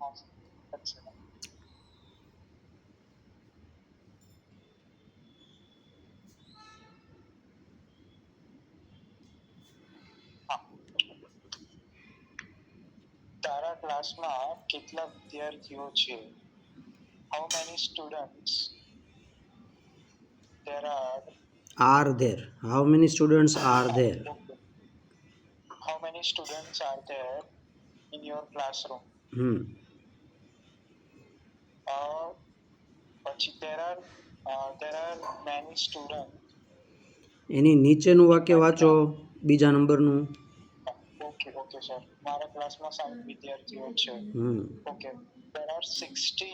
હા, અચ્છા. હા. તારા ક્લાસમાં કેટલા વિદ્યાર્થીઓ છે? How many students there are? Are there? How many students are there? Okay. How many students are there in your classroom? પછી there are many students. એની નીચેનું વાક્ય વાંચો, બીજા નંબરનું. Okay sir. મારા ક્લાસમાં 60 વિદ્યાર્થીઓ છે. Okay. there are 60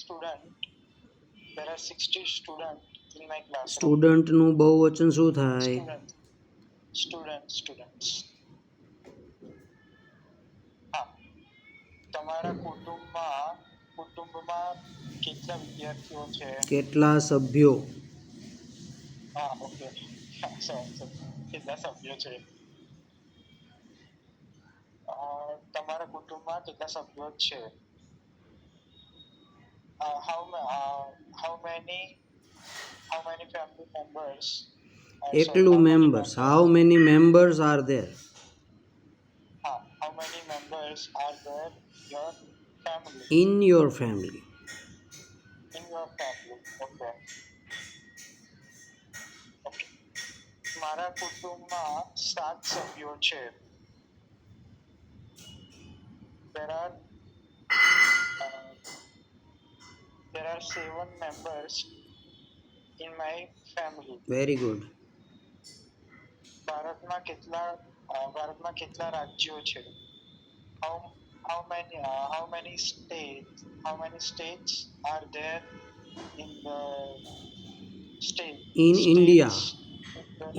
students. there are 60 students in my classroom. સ્ટુડન્ટનું બહુવચન શું થાય? સ્ટુડન્ટ્સ. હા. તમારા કુટુંબમાં કેટલા વિદ્યાર્થીઓ છે? કેટલા સભ્યો? હા, ઓકે. કેટલા સભ્યો છે? તમારા કુટુંબમાં કેટલા સભ્યો છે? how many family members? એકલું members. How many members are there? how many members are there your family? In your family. in your family. okay. મારા કુટુંબમાં 7 સભ્યો છે. there are 7 members in my family. Very good. ભારતમાં કેટલા રાજ્યો છે? how many states are there in the state? In India.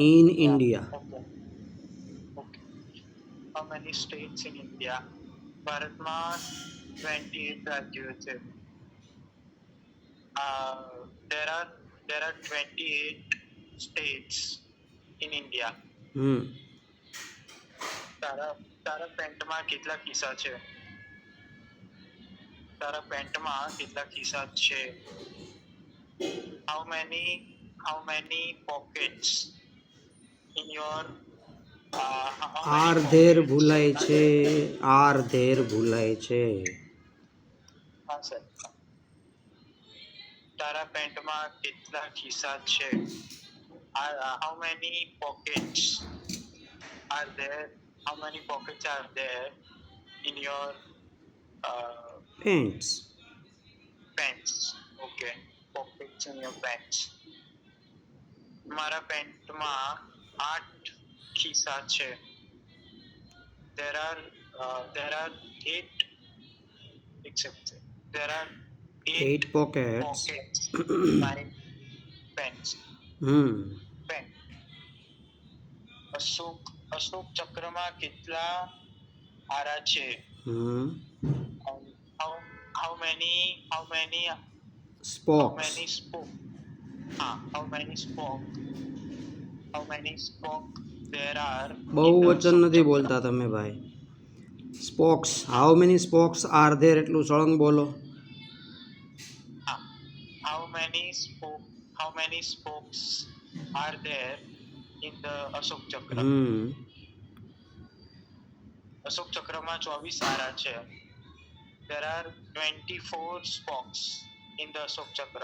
In India. okay. how many states in India? ભારતમાં 28 રાજ્યો છે. there are 28 states in India. તારા પેન્ટમાં કેટલા ખિસ્સા છે? તારા પેન્ટમાં કેટલા ખિસ્સા છે? how many pockets in your are there ભૂલાય છે. આર ધેર ભૂલાય છે. હા સર. તારા પેન્ટમાં કેટલા ખિસ્સા છે? how many pockets are there? how many pockets are there in your pants? okay. pockets in your pants. મારા પેન્ટમાં 8 ખિસ્સા છે. there are 8 pockets in my pants. pen. Ashok ચક્રમાં કેટલા આરા છે? how many spokes? how many spokes there are? બહુવચન નથી બોલતા તમે ભાઈ. Spokes. How many spokes are there એટલું સળંગ બોલો. how many spokes are there in the Ashok ચક્ર? અશોક ચક્રમાં 24 આરા છે. there are 24 spokes in the Ashok ચક્ર.